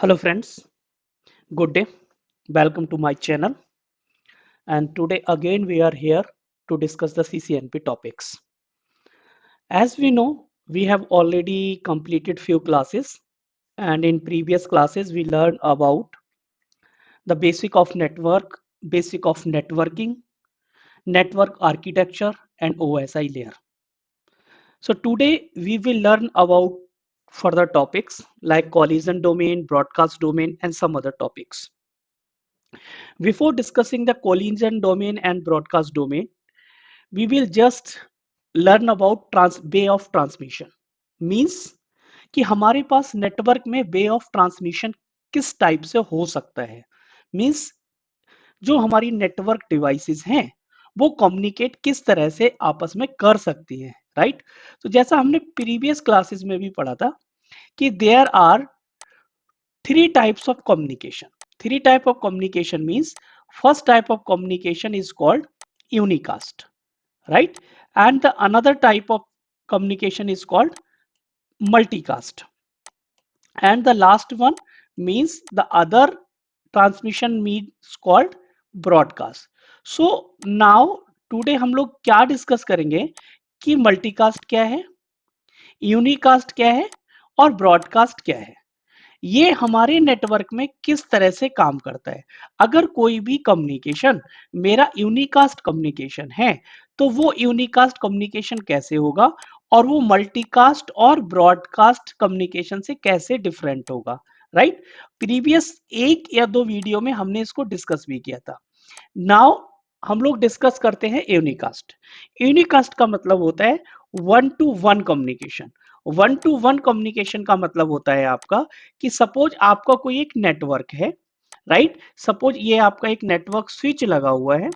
Hello friends, good day. Welcome to my channel. And today again we are here to discuss the CCNP topics. As we know, we have already completed few classes, and in previous classes we learned about the basic of network, basic of networking, network architecture and OSI layer. So today we will learn about further topics like collision domain, broadcast domain and some other topics. Before discussing the collision domain and broadcast domain, we will just learn about way of transmission. Means कि हमारे पास network में way of transmission किस type से हो सकता है. Means जो हमारी नेटवर्क डिवाइसेस हैं वो कम्युनिकेट किस तरह से आपस में कर सकती हैं, राइट. तो जैसा हमने प्रीवियस क्लासेस में भी पढ़ा था कि there are three types of communication. Three type of communication means first type of communication is called unicast, right? And the another type of communication is called multicast. And the last one means the other transmission means called broadcast. So now today हम लोग क्या discuss करेंगे कि multicast क्या है, unicast क्या है और ब्रॉडकास्ट क्या है. ये हमारे नेटवर्क में किस तरह से काम करता है. अगर कोई भी कम्युनिकेशन मेरा यूनिकास्ट कम्युनिकेशन है तो वो यूनिकास्ट कम्युनिकेशन कैसे होगा और वो मल्टीकास्ट और ब्रॉडकास्ट कम्युनिकेशन से कैसे डिफरेंट होगा, राइट. प्रीवियस एक या दो वीडियो में हमने इसको डिस्कस भी किया था. नाउ हम लोग डिस्कस करते हैं यूनिकास्ट. यूनिकास्ट का मतलब होता है one two one communication. One two one communication का मतलब होता है आपका कि सपोज आपका कोई एक नेटवर्क है, राइट. सपोज ये आपका एक नेटवर्क स्विच लगा हुआ है.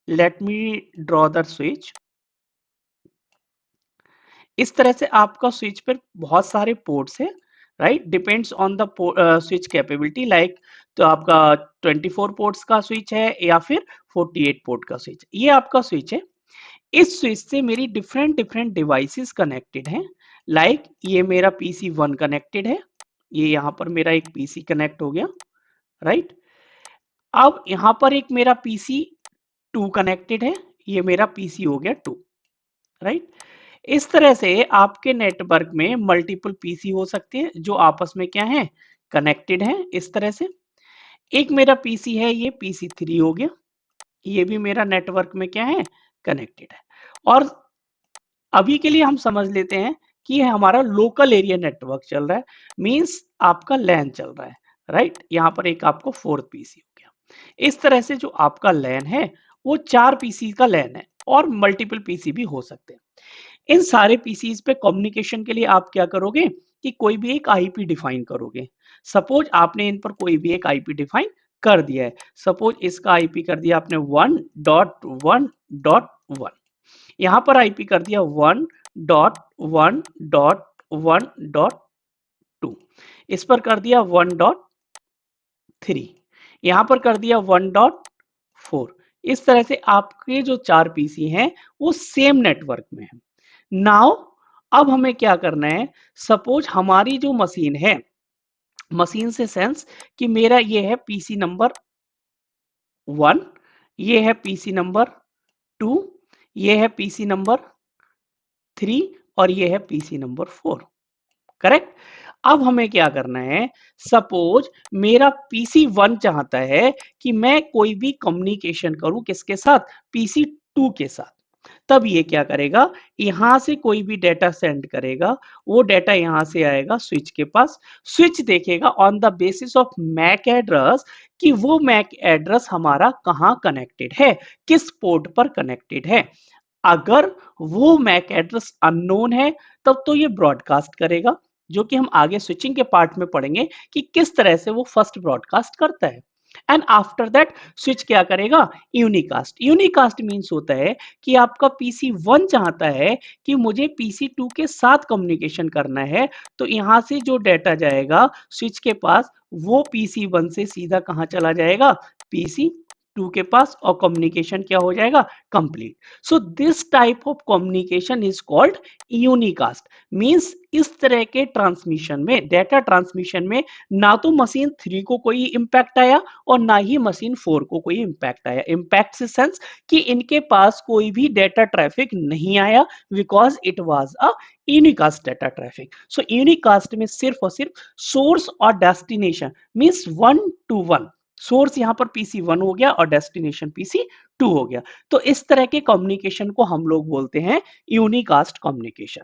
Let me draw the switch. इस तरह से आपका स्विच पर बहुत सारे पोर्ट्स है, right. Depends on the switch capability. Like तो आपका 24 पोर्ट्स का स्विच है या फिर 48 पोर्ट का स्विच. ये आपका स्विच है. इस स्विच से मेरी डिफरेंट डिफरेंट डिवाइसेस कनेक्टेड हैं. लाइक ये मेरा पीसी 1 कनेक्टेड है. ये यहाँ पर मेरा एक पीसी कनेक्ट हो गया, राइट. अब यहाँ पर एक मेरा पीसी 2 कनेक्टेड है. ये मेरा पीसी हो गया 2, राइट. इस तरह से आपके नेटवर्क में मल्टीपल पीसी हो सकते हैं जो आपस में क्या है, कनेक्टेड हैं. इस तरह से एक मेरा पीसी है, ये पीसी 3 हो गया. ये भी मेरा नेटवर्क में क्या है, कनेक्टेड है. और अभी के लिए हम समझ लेते हैं कि ये हमारा लोकल एरिया नेटवर्क चल रहा है. मींस आपका लैन चल रहा है, राइट. यहाँ पर एक आपको 4th पीसी हो गया. इस तरह से जो आपका लैन है वो 4 पीसी का लैन है और मल्टीपल पीसी भी हो सकते हैं. इन सारे पीसीज पे कम्युनिकेशन के लिए आप क्या करोगे कि कोई भी एक आईपी डिफाइन करोगे. सपोज आपने इन पर कोई भी एक आईपी डिफाइन कर दिया है. सपोज इसका आईपी कर दिया आपने 1.1.1. यहाँ पर आईपी कर दिया 1.1.1.2. इस पर कर दिया 1.3. यहाँ पर कर दिया 1.4. इस तरह से आपके जो 4 पीसी हैं वो सेम नेटवर्क में है. नाउ अब हमें क्या करना है. सपोज हमारी जो मशीन है, मशीन से सेंस कि मेरा ये है पीसी नंबर 1, ये है पीसी नंबर 2, ये है पीसी नंबर 3 और ये है पीसी नंबर 4, करेक्ट. अब हमें क्या करना है. सपोज मेरा पीसी 1 चाहता है कि मैं कोई भी कम्युनिकेशन करूं किसके साथ, पीसी 2 के साथ. तब ये क्या करेगा, यहां से कोई भी डेटा सेंड करेगा. वो डेटा यहां से आएगा स्विच के पास. स्विच देखेगा on the basis of MAC address कि वो मैक एड्रेस हमारा कहां कनेक्टेड है, किस पोर्ट पर कनेक्टेड है. अगर वो मैक एड्रेस अननोन है तब तो ये ब्रॉडकास्ट करेगा, जो कि हम आगे स्विचिंग के पार्ट में पढ़ेंगे कि किस तरह से वो फर्स्ट ब्रॉडकास्ट करता है. एंड आफ्टर दैट स्विच क्या करेगा, यूनिकास्ट. यूनिकास्ट मींस होता है कि आपका पीसी 1 चाहता है कि मुझे पीसी 2 के साथ कम्युनिकेशन करना है. तो यहां से जो डेटा जाएगा स्विच के पास वो पीसी 1 से सीधा कहां चला जाएगा, पीसी टू के पास और कम्युनिकेशन क्या हो जाएगा, complete. So this type of communication is called unicast. Means इस तरह के ट्रांसमिशन में, डेटा ट्रांसमिशन में, ना तो मशीन 3 को कोई इंपैक्ट आया और ना ही मशीन 4 को कोई इंपैक्ट आया। इंपैक्ट से सेंस कि इनके पास कोई भी डेटा ट्रैफिक नहीं आया, because it was a unicast data traffic. So unicast में सिर्फ और सिर्फ सोर्स और डेस्टिनेशन मींस 1 to 1, सोर्स यहां पर पीसी 1 हो गया और डेस्टिनेशन पीसी 2 हो गया। तो इस तरह के कम्युनिकेशन को हम लोग बोलते हैं यूनिकास्ट कम्युनिकेशन।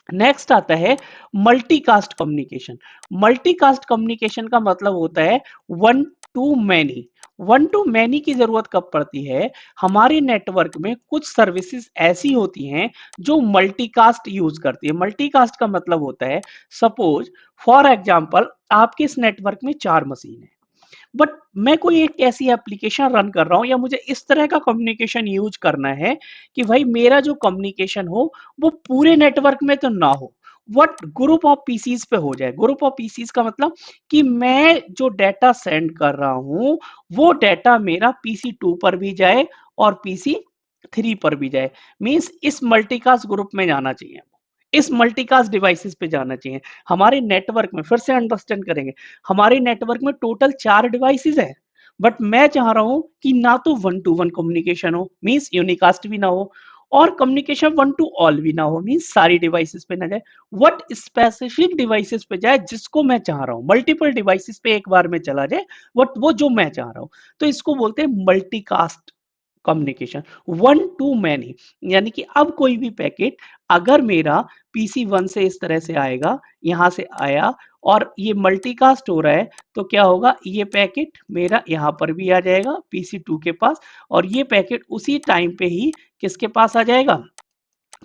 नेक्स्ट आता है मल्टीकास्ट कम्युनिकेशन। मल्टीकास्ट कम्युनिकेशन का मतलब होता है one two many. One two many की जरूरत कब पड़ती है, हमारे नेटवर्क में कुछ सर्विसेज ऐसी होती हैं जो मल्टीकास्ट यूज करती है। मल्टीकास्ट का मतलब होता है, सपोज फॉर एग्जांपल आपके इस नेटवर्क में 4 मशीन है, बट मैं कोई एक ऐसी एप्लीकेशन रन कर रहा हूं या मुझे इस तरह का कम्युनिकेशन यूज करना है कि भाई मेरा जो कम्युनिकेशन हो वो पूरे नेटवर्क में तो ना हो, वट ग्रुप ऑफ पीसीज पे हो जाए। ग्रुप ऑफ पीसीज का मतलब कि मैं जो डेटा सेंड कर रहा हूं वो डेटा मेरा पीसी 2 पर भी जाए और पीसी 3 पर भी जाए। मींस इस मल्टीकास्ट ग्रुप में जाना चाहिए, इस मल्टीकास्ट डिवाइसेस पे जाना चाहिए। हमारे नेटवर्क में फिर से अंडरस्टैंड करेंगे, हमारे नेटवर्क में टोटल 4 डिवाइसेस है, बट मैं चाह रहा हूं कि ना तो 1 to 1 कम्युनिकेशन हो, मींस यूनिकास्ट भी ना हो, और कम्युनिकेशन 1 to all भी ना हो, मींस सारी डिवाइसेस पे ना जाए। व्हाट स्पेसिफिक डिवाइसेस पे जाए जिसको मैं चाह रहा हूं, मल्टीपल डिवाइसेस पे एक बार में चला जाए, बट वो जो मैं चाह रहा हूं, तो इसको बोलते हैं मल्टीकास्ट कम्युनिकेशन। 1 to many, यानी कि अब कोई भी पैकेट अगर मेरा पीसी 1 से इस तरह से आएगा, यहां से आया और ये मल्टीकास्ट हो रहा है, तो क्या होगा, ये पैकेट मेरा यहां पर भी आ जाएगा पीसी 2 के पास, और ये पैकेट उसी टाइम पे ही किसके पास आ जाएगा,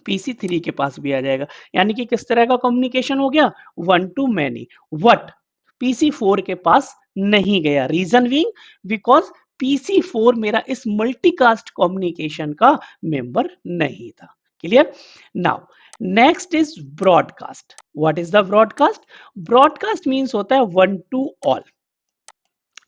पीसी 3 के पास भी आ जाएगा। यानी कि किस तरह का कम्युनिकेशन हो गया, 1 to many। वट पीसी 4 के पास नहीं गया, रीजन बीइंग बिकॉज पीसी 4 मेरा इस मल्टीकास्ट कम्युनिकेशन का मेंबर नहीं था। Clear. Now next is broadcast. What is the broadcast? Broadcast means होता है 1 to all।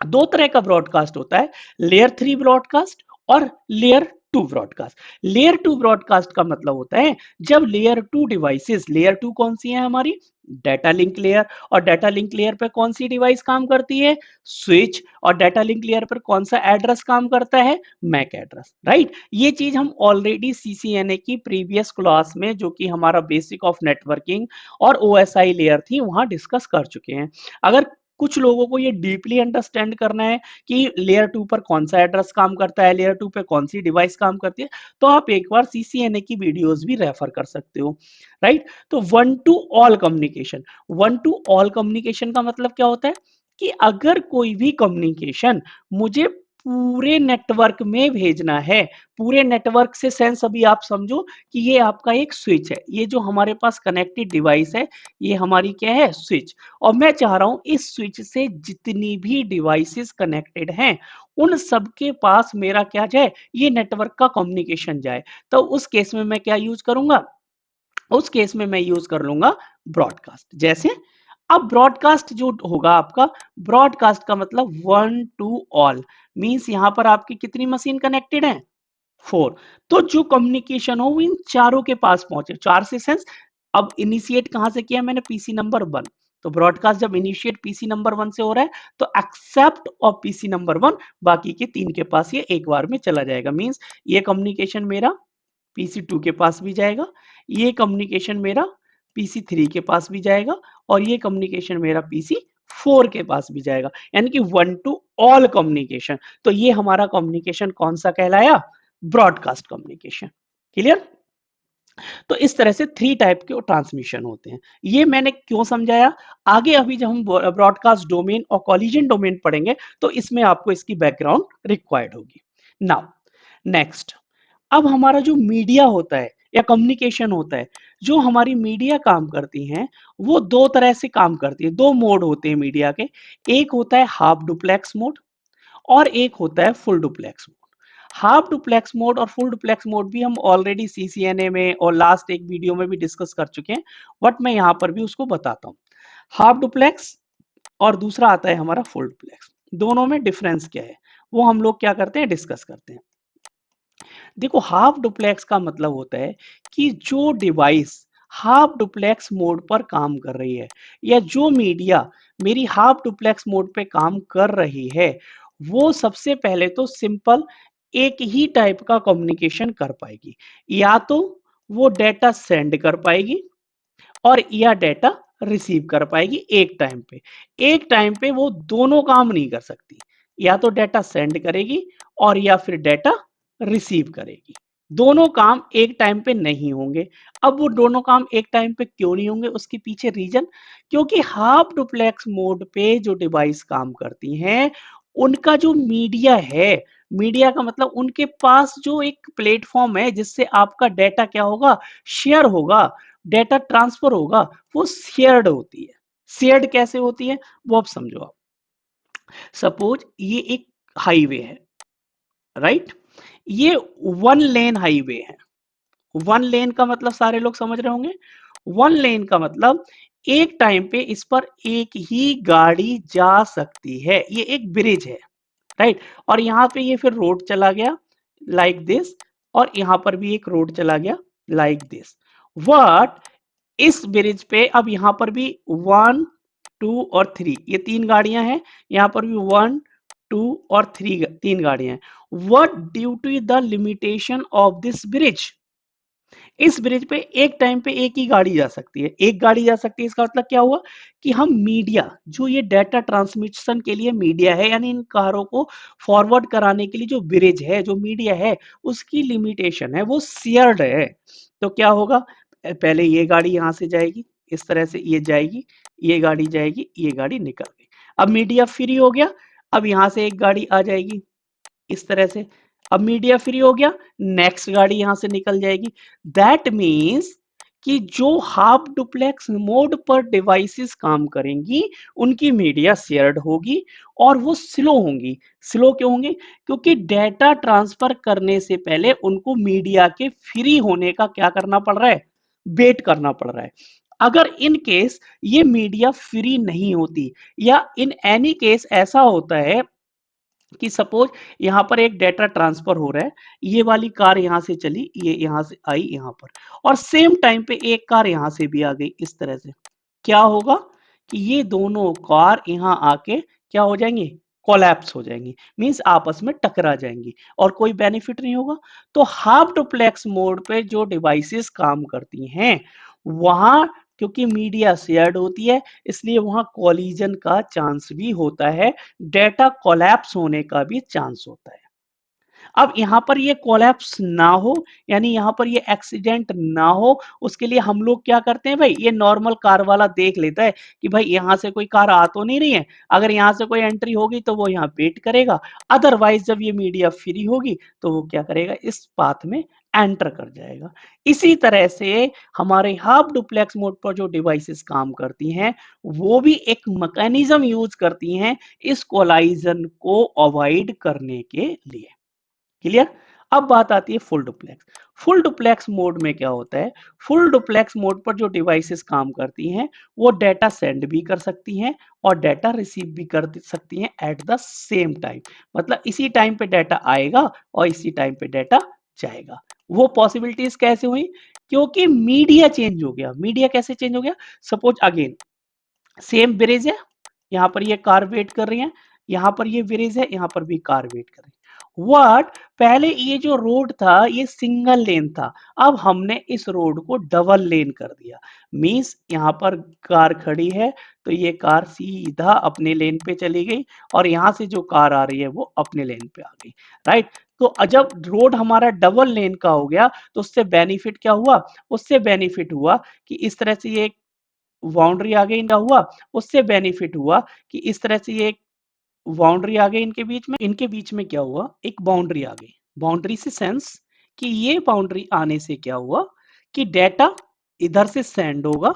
दो तरह का ब्रॉडकास्ट होता है, लेयर 3 ब्रॉडकास्ट और लेयर 2 ब्रॉडकास्ट। लेयर 2 ब्रॉडकास्ट का मतलब होता है जब लेयर 2 डिवाइसेस, लेयर 2 कौन सी है हमारी, डाटा लिंक लेयर, और डाटा लिंक लेयर पर कौन सी डिवाइस काम करती है, स्विच, और डाटा लिंक लेयर पर कौन सा एड्रेस काम करता है, मैक एड्रेस, राइट। ये चीज हम ऑलरेडी सीसीएनए की प्रीवियस क्लास में, जो कि हमारा बेसिक ऑफ नेटवर्किंग और ओएसआई लेयर थी, वहां डिस्कस कर चुके हैं। अगर कुछ लोगों को ये डीपली अंडरस्टैंड करना है कि लेयर 2 पर कौन सा एड्रेस काम करता है, लेयर 2 पे कौन सी डिवाइस काम करती है, तो आप एक बार सीसीएनए की वीडियोस भी रेफर कर सकते हो, राइट। तो 1 to all communication, 1 to all communication का मतलब क्या होता है कि अगर कोई भी कम्युनिकेशन मुझे पूरे नेटवर्क में भेजना है, पूरे नेटवर्क से सेंस, अभी आप समझो कि ये आपका एक स्विच है, ये जो हमारे पास कनेक्टेड डिवाइस है, ये हमारी क्या है, स्विच, और मैं चाह रहा हूं इस स्विच से जितनी भी डिवाइसेस कनेक्टेड हैं उन सबके पास मेरा क्या जाए, ये नेटवर्क का कम्युनिकेशन जाए। तो उस केस में मैं क्या यूज करूंगा, उस केस में मैं यूज कर लूंगा ब्रॉडकास्ट। जैसे अब ब्रॉडकास्ट जो होगा आपका, ब्रॉडकास्ट का मतलब 1 to all, मींस यहां पर आपकी कितनी मशीन कनेक्टेड है, 4। तो जो कम्युनिकेशन हो वो इन चारों के पास पहुंचे, 4 से सेंस। अब इनिशिएट कहां से किया मैंने, पीसी नंबर 1। तो ब्रॉडकास्ट जब इनिशिएट पीसी नंबर 1 से हो रहा है, तो एक्सेप्ट ऑफ पीसी नंबर 1, बाकी के 3 के पास ये एक बार में चला जाएगा। मींस ये कम्युनिकेशन मेरा पीसी 2 के पास भी जाएगा, ये कम्युनिकेशन मेरा पीसी 3 के पास भी जाएगा, और ये कम्युनिकेशन मेरा पीसी 4 के पास भी जाएगा, यानी कि 1 to all कम्युनिकेशन। तो ये हमारा कम्युनिकेशन कौन सा कहलाया, ब्रॉडकास्ट कम्युनिकेशन। क्लियर। तो इस तरह से 3 टाइप के ट्रांसमिशन होते हैं। ये मैंने क्यों समझाया, आगे अभी जब हम ब्रॉडकास्ट डोमेन और कॉलिजन डोमेन पढ़ेंगे तो इसमें आपको इसकी बैकग्राउंड रिक्वायर्ड होगी। नाउ नेक्स्ट, अब हमारा जो मीडिया होता है या कम्युनिकेशन होता है, जो हमारी मीडिया काम करती हैं वो दो तरह से काम करती है, दो मोड होते हैं मीडिया के। एक होता है हाफ डुप्लेक्स मोड और एक होता है full duplex mode. Half duplex mode और फुल डुप्लेक्स मोड भी हम ऑलरेडी सीसीएनए में और लास्ट एक वीडियो में भी डिस्कस कर चुके हैं, बट मैं यहां पर भी उसको बताता हूँ। हाफ डुप्लेक्स और दूसरा आता है हमारा फुल डुप्लेक्स, दोनों में डिफरेंस क्या है वो हम लोग क्या करते हैं, डिस्कस करते हैं। देखो, हाफ डुप्लेक्स का मतलब होता है कि जो डिवाइस हाफ डुप्लेक्स मोड पर काम कर रही है, या जो मीडिया मेरी हाफ डुप्लेक्स मोड पे काम कर रही है, वो सबसे पहले तो सिंपल एक ही टाइप का कम्युनिकेशन कर पाएगी। या तो वो डेटा सेंड कर पाएगी, और या डेटा रिसीव कर पाएगी एक टाइम पे। एक टाइम पे वो दोनों काम नहीं कर सकती, या तो डेटा सेंड करेगी और या फिर डेटा रिसीव करेगी। दोनों काम एक टाइम पे नहीं होंगे। अब वो दोनों काम एक टाइम पे क्यों नहीं होंगे, उसके पीछे रीजन, क्योंकि हाफ डुप्लेक्स मोड पे जो डिवाइस काम करती हैं, उनका जो मीडिया है, मीडिया का मतलब उनके पास जो एक प्लेटफॉर्म है जिससे आपका डेटा क्या होगा, शेयर होगा, डेटा ट्रांसफर होगा, वो शेयर्ड होती है। शेयर्ड कैसे होती है, वो अब समझो आप। सपोज ये एक हाईवे है, राइट? ये वन लेन हाईवे है। वन लेन का मतलब सारे लोग समझ रहे होंगे। वन लेन का मतलब एक टाइम पे इस पर एक ही गाड़ी जा सकती है, ये एक ब्रिज है, राइट? और यहां पे ये फिर रोड चला गया लाइक दिस, और यहां पर भी एक रोड चला गया लाइक दिस। वट इस ब्रिज पे अब यहां पर भी वन, टू और थ्री, ये तीन गाड़ियां हैं। यहां पर भी वन, टू और थ्री, तीन गाड़ियां हैं। What due to the limitation of this bridge, इस ब्रिज पे एक टाइम पे एक ही गाड़ी जा सकती है, एक गाड़ी जा सकती है। इसका मतलब क्या हुआ कि हम मीडिया, जो ये डेटा ट्रांसमिशन के लिए मीडिया है, यानी इन कारों को फॉरवर्ड कराने के लिए जो ब्रिज है, जो मीडिया है, उसकी लिमिटेशन है, वो शेयर्ड है। तो क्या होगा, पहले ये गाड़ी यहां से जाएगी, इस तरह से ये जाएगी, ये गाड़ी जाएगी, ये गाड़ी निकल गई। अब मीडिया फ्री हो गया, अब यहां से एक गाड़ी आ जाएगी इस तरह से, अब मीडिया फ्री हो गया, नेक्स्ट गाड़ी यहां से निकल जाएगी। दैट मीन्स कि जो हाफ डुप्लेक्स मोड पर डिवाइसेस काम करेंगी, उनकी मीडिया शेयर्ड होगी, और वो स्लो होंगी। स्लो क्यों होंगी, क्योंकि डेटा ट्रांसफर करने से पहले उनको मीडिया के फ्री होने का क्या करना पड़ रहा है, वेट करना पड़ रहा है। अगर इन केस ये मीडिया फ्री नहीं होती, या इन एनी केस ऐसा होता है कि सपोज यहां पर एक डेटा ट्रांसफर हो रहा है, ये वाली कार यहां से चली, ये यहां से आई यहां पर, और सेम टाइम पे एक कार यहां से भी आ गई इस तरह से, क्या होगा कि ये दोनों कार यहां आके क्या हो जाएंगी, कोलैप्स हो जाएंगी, मींस आपस में टकरा जाएंगी, और कोई बेनिफिट नहीं होगा। तो हाफ डुप्लेक्स मोड पे जो डिवाइसेस काम करती हैं, वहां क्योंकि मीडिया शेयर्ड होती है, इसलिए वहां कॉलिजन का चांस भी होता है, डेटा कोलैप्स होने का भी चांस होता है। अब यहाँ पर ये कोलैप्स ना हो, यानी यहाँ पर ये एक्सीडेंट ना हो, उसके लिए हम लोग क्या करते हैं भाई, ये नॉर्मल कार वाला देख लेता है कि भाई यहाँ से कोई कार आ तो नहीं रही है, अगर यहाँ से कोई एंट्री होगी तो वो यहाँ वेट करेगा, अदरवाइज जब ये मीडिया फ्री होगी तो वो क्या करेगा, इस पाथ में एंटर कर जाएगा। इसी तरह से हमारे हाफ डुप्लेक्स मोड पर जो डिवाइसेस काम करती हैं, वो भी एक मैकेनिज्म यूज करती हैं इस कोलाइजन को अवॉइड करने के लिए। क्लियर? अब बात आती है full duplex. Full duplex mode में क्या होता है, फुल डुप्लेक्स मोड पर जो डिवाइसेस काम करती हैं, वो डेटा सेंड भी कर सकती हैं और डेटा रिसीव भी कर सकती हैं एट द सेम टाइम। मतलब इसी टाइम पे डेटा आएगा और इसी टाइम पे डेटा जाएगा। वो पॉसिबिलिटीज कैसे हुई, क्योंकि मीडिया चेंज हो गया। मीडिया कैसे चेंज हो गया, सपोज अगेन सेम ब्रिज है, यहाँ पर ये कार वेट कर रही है, यहाँ पर ये ब्रिज है, यहाँ पर भी कार वेट कर रही है। व्हाट, पहले ये जो रोड था ये सिंगल लेन था, अब हमने इस रोड को डबल लेन कर दिया। मींस यहाँ पर कार खड़ी है तो ये कार सीधा अपने लेन पे चली गई, और यहाँ से जो कार आ रही है वो अपने लेन पे आ गई, राइट? तो जब रोड हमारा डबल लेन का हो गया तो उससे बेनिफिट क्या हुआ, उससे बेनिफिट हुआ कि इस तरह से ये बाउंड्री आ गई, इनका हुआ, उससे बेनिफिट हुआ कि इस तरह से ये बाउंड्री आ गई इनके बीच में, इनके बीच में क्या हुआ, एक बाउंड्री आ गई। बाउंड्री से सेंस कि ये बाउंड्री आने से क्या हुआ कि डेटा इधर से सेंड होगा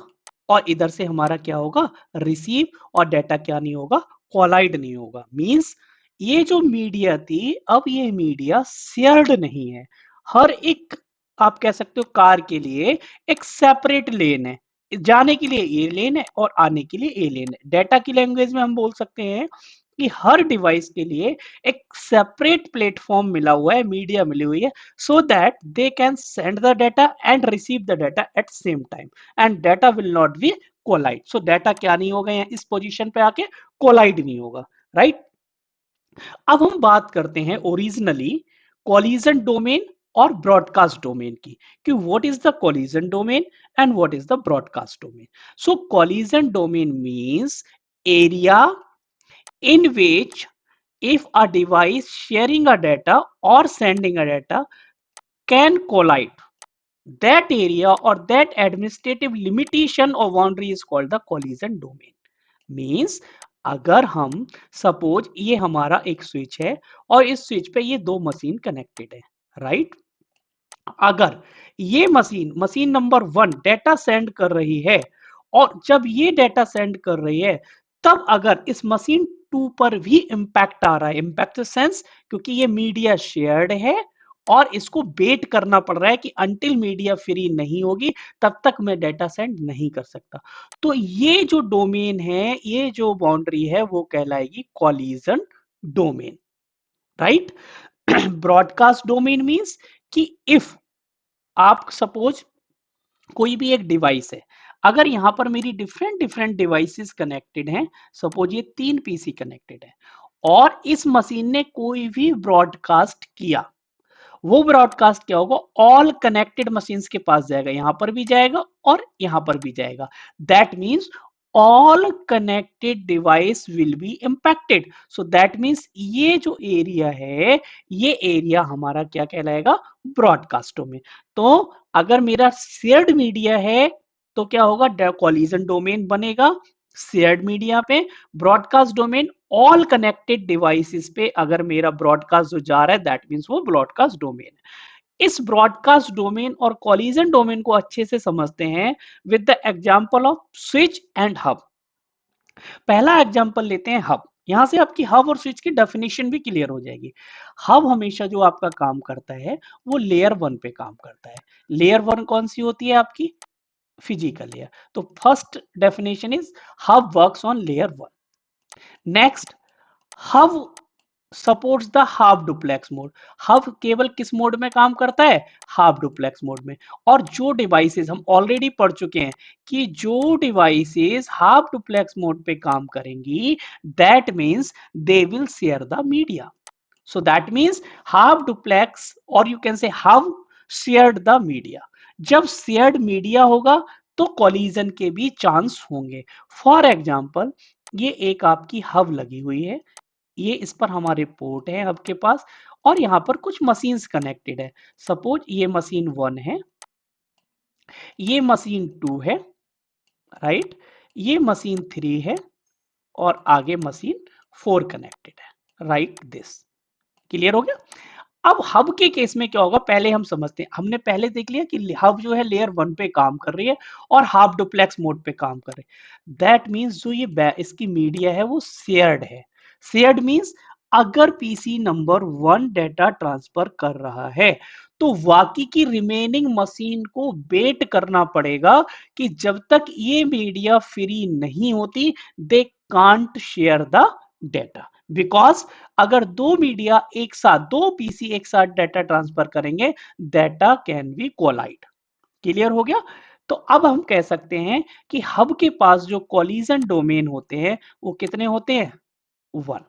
और इधर से हमारा क्या होगा, रिसीव, और डेटा क्या नहीं होगा, कोलाइड नहीं होगा। मींस ये जो मीडिया थी, अब ये मीडिया शेयर्ड नहीं है। हर एक, आप कह सकते हो कार के लिए एक सेपरेट लेन है, जाने के लिए ए लेन है और आने के लिए ए लेन है। डेटा की लैंग्वेज में हम बोल सकते हैं कि हर डिवाइस के लिए एक सेपरेट प्लेटफॉर्म मिला हुआ है, मीडिया मिली हुई है, so that they can send the data and receive the data at same time, and data will not be collide. सो डाटा क्या नहीं होगा, यहाँ इस पोजीशन पे आके कोलाइड नहीं होगा, राइट। अब हम बात करते हैं ओरिजिनली कॉलिजन डोमेन और ब्रॉडकास्ट डोमेन की, कि what is the collision domain and what is the broadcast domain. So collision domain means area in which if a device sharing a data or sending a data can collide, that area or that administrative limitation or boundary is called the collision domain। Means अगर हम suppose ये हमारा एक switch है और इस switch पे ये दो मशीन कनेक्टेड है, राइट। अगर ये machine machine number 1 data send कर रही है, और जब ये डेटा सेंड कर रही है, तब अगर इस मशीन 2 पर भी इंपैक्ट आ रहा है, इंपैक्ट सेंस क्योंकि ये मीडिया शेयर्ड है और इसको वेट करना पड़ रहा है कि अंटिल मीडिया फ्री नहीं होगी तब तक मैं डेटा सेंड नहीं कर सकता, तो ये जो डोमेन है, ये जो बाउंड्री है वो कहलाएगी collision domain, right. Broadcast domain means कि इफ आप सपोज कोई भी एक डिवाइस है, अगर यहां पर मेरी डिफरेंट डिफरेंट डिवाइसेस कनेक्टेड हैं, सपोज ये 3 पीसी कनेक्टेड है और इस मशीन ने कोई भी ब्रॉडकास्ट किया, वो ब्रॉडकास्ट क्या होगा, ऑल कनेक्टेड मशीन्स के पास जाएगा, यहां पर भी जाएगा और यहां पर भी जाएगा, that means all connected device will be impacted. So that means ये जो एरिया है, ये एरिया हमारा क्या कहलाएगा, ब्रॉडकास्ट में। तो अगर मेरा शेयर्ड मीडिया है तो क्या होगा, कॉलिजन डोमेन बनेगा शेयर्ड मीडिया पे। Broadcast domain all connected devices पे अगर मेरा ब्रॉडकास्ट जो जा रहा है, दैट मींस वो ब्रॉडकास्ट डोमेन है। इस ब्रॉडकास्ट डोमेन और कॉलिजन डोमेन को अच्छे से समझते हैं with the example off switch and hub. पहला एग्जांपल लेते हैं हब, यहां से आपकी हब और स्विच की डेफिनेशन भी क्लियर हो जाएगी। हब हमेशा जो आपका काम करता है वो लेयर 1 पे काम करता है। लेयर 1 कौन सी होती है आपकी, फिजिकल लेयर। तो first definition is hub works on layer 1। Next, hub supports the half duplex mode. Hub केवल किस मोड में काम करता है, हाफ डुप्लेक्स मोड में। और जो डिवाइसेस हम ऑलरेडी पढ़ चुके हैं कि जो डिवाइसेस हाफ डुप्लेक्स मोड पे काम करेंगी, that means they will share the media. so that means half duplex or you can say half shared the media। जब शेयर्ड मीडिया होगा तो कॉलिजन के भी चांस होंगे। फॉर एग्जाम्पल ये एक आपकी हब लगी हुई है, ये इस पर हमारे पोर्ट है हब के पास, और यहाँ पर कुछ मशीन्स कनेक्टेड है। सपोज ये मशीन 1 है, ये मशीन 2 है, राइट, ये मशीन 3 है और आगे मशीन 4 कनेक्टेड है, राइट दिस। क्लियर हो गया। अब हब के केस में क्या होगा, पहले हम समझते हैं। हमने पहले देख लिया कि हब जो है लेयर 1 पे काम कर रही है और हाफ डुप्लेक्स मोड पे काम कर रही है। दैट मींस जो ये इसकी मीडिया है वो शेयर्ड है। शेयर्ड मींस अगर पीसी नंबर 1 डेटा ट्रांसफर कर रहा है तो बाकी की रिमेनिंग मशीन को वेट करना पड़ेगा कि जब तक ये मीडिया फ्री नहीं होती, they can't share the data. Because अगर दो मीडिया एक साथ, दो पीसी एक साथ डाटा ट्रांसफर करेंगे, data can be collide. Clear हो गया। तो अब हम कह सकते हैं कि हब के पास जो कॉलिजन डोमेन होते हैं वो कितने होते हैं, 1।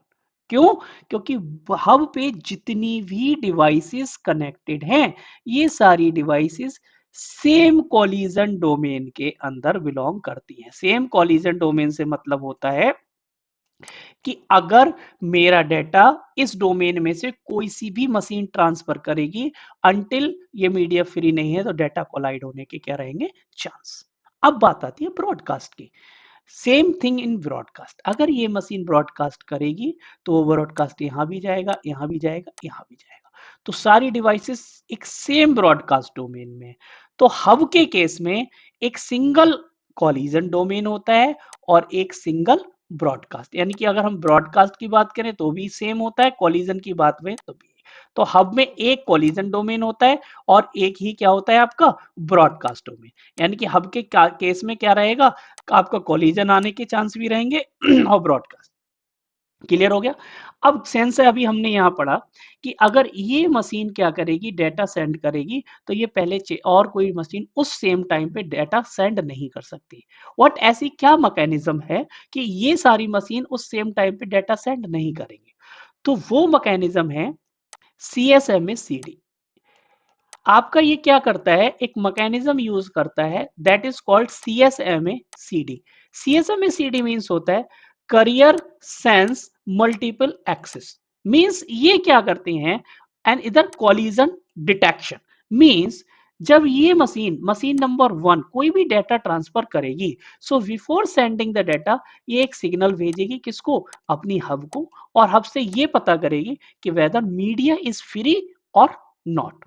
क्यों, क्योंकि हब पे जितनी भी डिवाइसेस कनेक्टेड हैं, ये सारी डिवाइसेस सेम कॉलिजन डोमेन के अंदर बिलोंग करती हैं। सेम कॉलिजन डोमेन से मतलब होता है कि अगर मेरा डेटा इस डोमेन में से कोई सी भी मशीन ट्रांसफर करेगी, अंटिल ये मीडिया फ्री नहीं है, तो डेटा कोलाइड होने के क्या रहेंगे, चांस। अब बात आती है ब्रॉडकास्ट की। सेम थिंग इन ब्रॉडकास्ट, अगर ये मशीन ब्रॉडकास्ट करेगी तो वो ब्रॉडकास्ट यहां भी जाएगा, यहां भी जाएगा, यहां भी जाएगा, तो सारी डिवाइसेस एक सेम ब्रॉडकास्ट डोमेन में। तो हब के केस में एक सिंगल कॉलिजन डोमेन होता है और एक सिंगल ब्रॉडकास्ट, यानी कि अगर हम ब्रॉडकास्ट की बात करें तो भी सेम होता है, कॉलिजन की बात में तो भी। तो हब में एक कॉलिजन डोमेन होता है और एक ही क्या होता है आपका, ब्रॉडकास्ट डोमेन। यानी कि हब के केस में क्या रहेगा, आपका कॉलिजन आने के चांस भी रहेंगे और ब्रॉडकास्ट। क्लियर हो गया। अब सेंस है, अभी हमने यहाँ पढ़ा कि अगर ये मशीन क्या करेगी, डेटा सेंड करेगी, तो ये पहले और कोई मशीन उस सेम टाइम पे डेटा सेंड नहीं कर सकती। व्हाट, ऐसी क्या मैकेनिज्म है कि ये सारी मशीन उस सेम टाइम पे डेटा सेंड नहीं करेंगे? तो वो मैकेनिज्म है सीएसएमए सीडी। आपका ये क्या करता है, एक मैकेनिज्म यूज करता है, that is called CSMA CD. CSMA CD means होता है carrier sense multiple access. Means ये क्या करते हैं, एंड इधर कॉलिजन डिटेक्शन। मींस जब ये मशीन, मशीन नंबर 1 कोई भी डेटा ट्रांसफर करेगी, so before sending the data ये एक सिग्नल भेजेगी किसको, अपनी हब को, और हब से ये पता करेगी कि वेदर मीडिया इज फ्री और नॉट।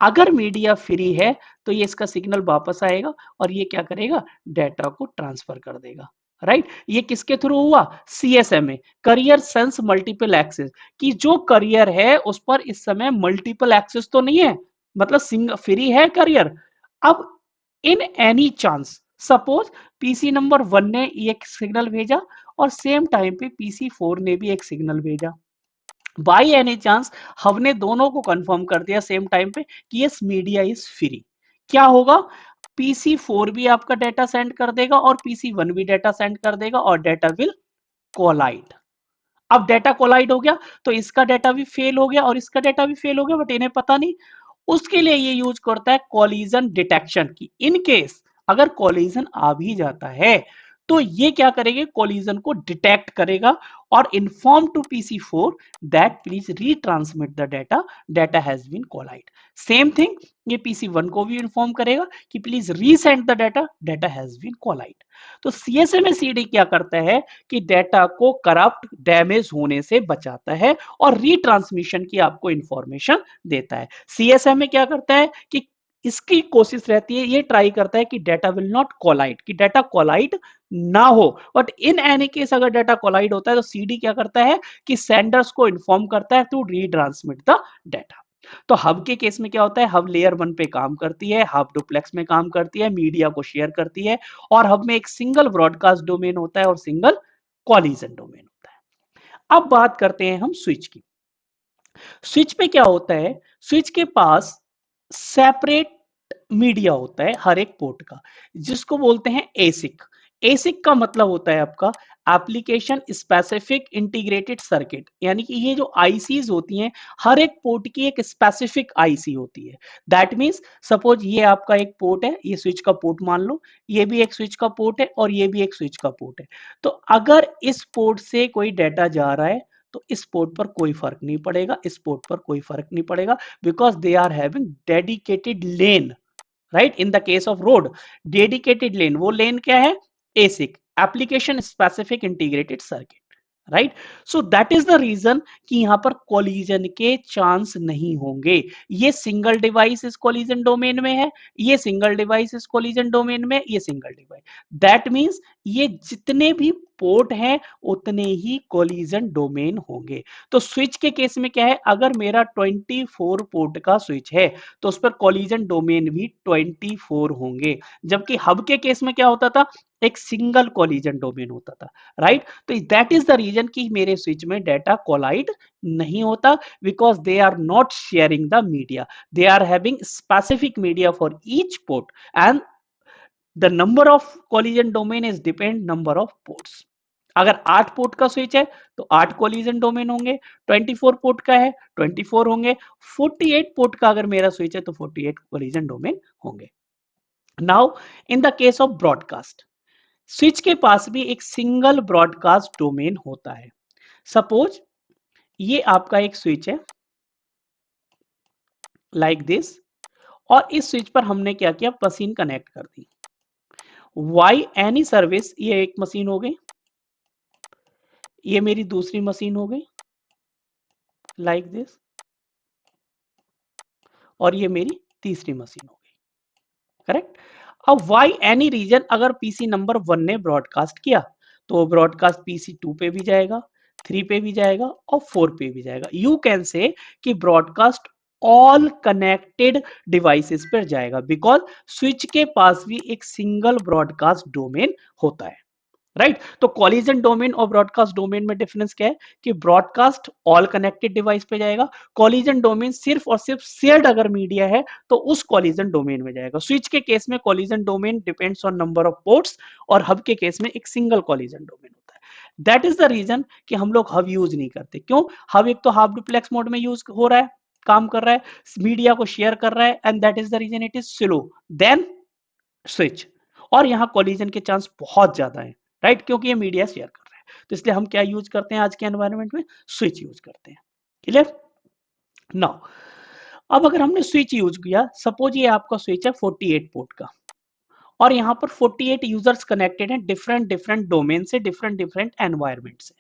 अगर मीडिया फ्री है तो ये इसका सिग्नल वापस आएगा और ये क्या करेगा, डेटा को ट्रांसफर कर देगा। राइट, ये किसके थ्रू हुआ, CSMA, carrier sense multiple access. कि जो करियर है उस पर इस समय मल्टीपल एक्सेस तो नहीं है, मतलब सिंगल फ्री है करियर। अब in any chance, suppose PC number 1 ने एक सिग्नल भेजा और सेम टाइम पे पीसी 4 ने भी एक सिग्नल भेजा, बाई एनी चांस हमने दोनों को कंफर्म कर दिया सेम टाइम पे कि यस मीडिया इज फ्री, क्या होगा, पीसी 4 भी आपका डेटा सेंड कर देगा और पीसी 1 भी डेटा सेंड कर देगा और डेटा विल कोलाइड। अब डेटा कोलाइड हो गया तो इसका डेटा भी फेल हो गया और इसका डेटा भी फेल हो गया, बट इन्हें पता नहीं। उसके लिए ये यूज करता है कॉलिजन डिटेक्शन की। इन केस अगर कॉलिजन आ भी जाता है तो ये क्या करेगा, कॉलिजन को डिटेक्ट करेगा और inform to PC 4 that please retransmit the data, data has been collide. Same thing ये पीसी 1 को भी इन्फॉर्म करेगा कि please resend the data, data has been collide. तो सीएसएमए सीडी क्या करता है कि डेटा को करप्ट डैमेज होने से बचाता है और रीट्रांसमिशन की आपको इंफॉर्मेशन देता है। सीएसएम में क्या करता है कि इसकी कोशिश रहती है, ये ट्राई करता है कि डेटा विल नॉट कोलाइड, कि डेटा कोलाइड ना हो। बट इन एनी केस अगर डेटा कोलाइड होता है तो सीडी क्या करता है कि सेंडर्स को इन्फॉर्म करता है टू रीट्रांसमिट द डेटा। तो हब के केस में क्या होता है, हब लेयर 1 पे काम करती है, हब डुप्लेक्स में काम करती है, मीडिया को शेयर करती है, और हब में एक सिंगल ब्रॉडकास्ट डोमेन होता है और सिंगल कॉलिजन डोमेन होता है। अब बात करते हैं हम स्विच की। स्विच पे क्या होता है, स्विच के पास सेपरेट मीडिया होता है हर एक पोर्ट का, जिसको बोलते हैं एसिक। एसिक का मतलब होता है आपका एप्लीकेशन स्पेसिफिक इंटीग्रेटेड सर्किट, यानी कि ये जो आईसीज होती हैं, हर एक पोर्ट की एक स्पेसिफिक आईसी होती है। दैट मींस सपोज ये आपका एक पोर्ट है, ये स्विच का पोर्ट मान लो, ये भी एक स्विच का पोर्ट है और ये भी एक स्विच का पोर्ट है। तो अगर इस पोर्ट से कोई डेटा जा रहा है तो इस पोर्ट पर कोई फर्क नहीं पड़ेगा, इस पोर्ट पर कोई फर्क नहीं पड़ेगा, because they are having dedicated lane. Right, in the case of road, dedicated lane, वो लेन क्या है, ASIC, application specific integrated circuit. Right, so that is the reason कि यहां पर कोलिजन के चांस नहीं होंगे। ये सिंगल डिवाइस इस कोलिजन डोमेन में है, ये सिंगल डिवाइस इस कोलिजन डोमेन में, ये सिंगल डिवाइस। दैट मींस ये जितने भी पोर्ट हैं उतने ही कोलिजन डोमेन होंगे। तो स्विच के केस में क्या है, अगर मेरा 24 पोर्ट का स्विच है तो उस पर कोलिजन डोमेन भी 24 होंगे। जबकि हब के केस में क्या होता था, एक सिंगल कोलिजन डोमेन होता था। राइट, तो दैट इज द रीजन कि मेरे स्विच में डेटा कोलाइड नहीं होता, because they are not sharing the media, they are having specific media for each port, and the number of collision domain is depend number of ports. अगर 8 port का switch है तो 8 collision domain होंगे, 24 port का है 24 होंगे, 48 port का अगर मेरा स्विच है तो 48 कोलिजन डोमेन होंगे। Now in the case of broadcast, switch के पास भी एक सिंगल ब्रॉडकास्ट डोमेन होता है। सपोज ये आपका एक स्विच है लाइक दिस, और इस स्विच पर हमने क्या किया, मशीन कनेक्ट कर दी। वाई एनी सर्विस, ये एक मशीन हो गई, ये मेरी दूसरी मशीन हो गई लाइक दिस, और ये मेरी तीसरी मशीन हो गई। करेक्ट। अब वाई एनी रीजन अगर पीसी नंबर 1 ने ब्रॉडकास्ट किया तो वो ब्रॉडकास्ट पीसी 2 पे भी जाएगा, 3 पे भी जाएगा और 4 पे भी जाएगा। यू कैन से कि ब्रॉडकास्ट ऑल कनेक्टेड डिवाइसेस पर जाएगा, बिकॉज स्विच के पास भी एक सिंगल ब्रॉडकास्ट डोमेन होता है। राइट। तो कॉलिजन डोमेन और ब्रॉडकास्ट डोमेन में डिफरेंस क्या है कि ब्रॉडकास्ट ऑल कनेक्टेड डिवाइस पे जाएगा, कॉलिजन डोमेन सिर्फ और सिर्फ शेयर्ड अगर मीडिया है तो उस कॉलिजन डोमेन में जाएगा। स्विच के केस में collision domain depends on number of ports और हब के केस में एक सिंगल कॉलिजन डोमेन होता है। दैट इज द रीजन कि हम लोग हब यूज नहीं करते। क्यों? हब एक तो हाफ डुप्लेक्स मोड में यूज हो रहा है, काम कर रहा है, मीडिया को शेयर कर रहा है, and that is the reason it is slow then switch. और यहाँ कोलिजन के चांस बहुत ज्यादा है, राइट, क्योंकि ये मीडिया शेयर कर रहा है। तो इसलिए हम क्या यूज करते हैं आज के एनवायरनमेंट में? स्विच यूज करते हैं। क्लियर? नाउ अब अगर हमने स्विच यूज किया, सपोज ये आपका स्विच है 48 पोर्ट का, और यहाँ पर 48 यूजर्स कनेक्टेड हैं डिफरेंट डिफरेंट डोमेन से, डिफरेंट डिफरेंट एनवायरनमेंट से,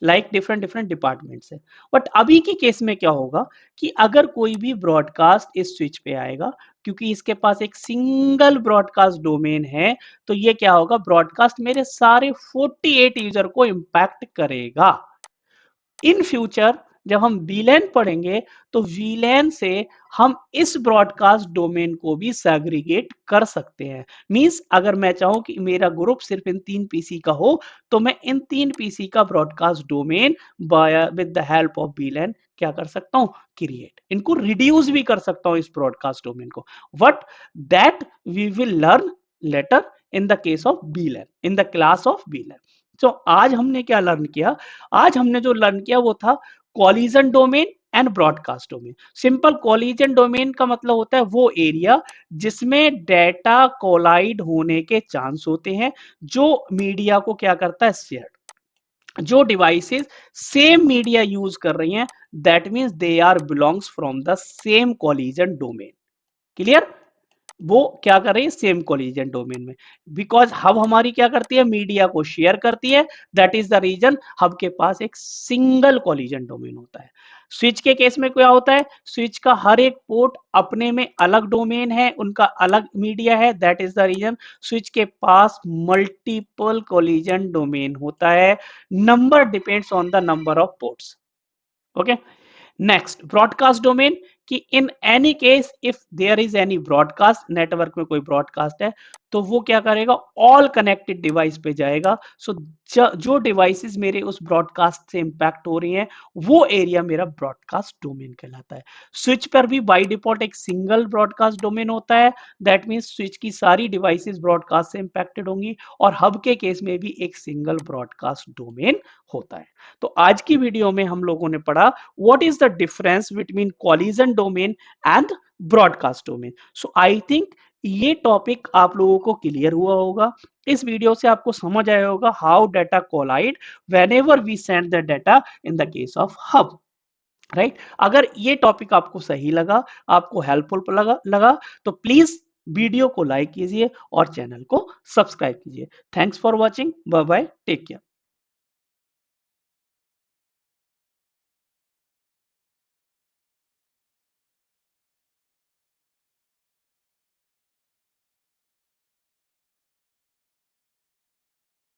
लाइक डिफरेंट डिफरेंट डिपार्टमेंट से। बट अभी के केस में क्या होगा कि अगर कोई भी ब्रॉडकास्ट इस स्विच पे आएगा, क्योंकि इसके पास एक सिंगल ब्रॉडकास्ट डोमेन है, तो ये क्या होगा, ब्रॉडकास्ट मेरे सारे 48 यूजर को इंपैक्ट करेगा। इन फ्यूचर जब हम वीलैन पढ़ेंगे तो वीलैन से हम इस ब्रॉडकास्ट डोमेन को भी सेग्रीगेट कर सकते हैं। मींस अगर मैं चाहूं कि मेरा ग्रुप सिर्फ इन 3 पीसी का हो, तो मैं इन 3 पीसी का broadcast domain with the help of वीलैन क्या कर सकता हूं, क्रिएट, इनको रिड्यूस भी कर सकता हूं इस ब्रॉडकास्ट डोमेन को। What that we will learn later in the case of VLAN, in the class of VLAN. तो आज हमने क्या लर्न किया? आज हमने जो लर्न किया वो था collision domain and broadcast domain. Simple collision domain का मतलब होता है वो एरिया जिसमें डेटा कोलाइड होने के चांस होते हैं, जो मीडिया को क्या करता है, शेयर। जो डिवाइसेस सेम मीडिया यूज कर रही हैं, that means they are belongs from the same collision domain. Clear? वो क्या कर रही है, सेम कोलिजन डोमेन में। बिकॉज हब हमारी क्या करती है, मीडिया को शेयर करती है, that is the reason hub के पास एक सिंगल कोलिजन डोमेन होता है। स्विच के केस में क्या होता है, स्विच का हर एक पोर्ट अपने में अलग डोमेन है, उनका अलग मीडिया है, that is the reason switch के पास मल्टीपल कोलिजन डोमेन होता है। Number depends on the number of ports. Okay. Next, broadcast domain, कि in any case if there is any broadcast, network में कोई ब्रॉडकास्ट है, तो वो क्या करेगा, ऑल कनेक्टेड डिवाइस पे जाएगा। सो जो डिवाइसेस मेरे उस ब्रॉडकास्ट से इंपैक्ट हो रही हैं, वो एरिया मेरा ब्रॉडकास्ट डोमेन कहलाता है। स्विच पर भी बाय डिफॉल्ट एक सिंगल ब्रॉडकास्ट डोमेन होता है, दैट मींस स्विच की सारी डिवाइसेस ब्रॉडकास्ट से इंपैक्टेड होंगी, और हब के केस में भी एक सिंगल ब्रॉडकास्ट डोमेन होता है। तो आज की वीडियो में हम लोगों ने पढ़ा what is the difference between collision domain and broadcast domain. So I think ये टॉपिक आप लोगों को क्लियर हुआ होगा। इस वीडियो से आपको समझ आया होगा how data collide whenever we send the data in the case of hub, right. अगर ये टॉपिक आपको सही लगा, आपको हेल्पफुल लगा तो प्लीज वीडियो को लाइक कीजिए और चैनल को सब्सक्राइब कीजिए। Thanks for watching, bye bye, take care.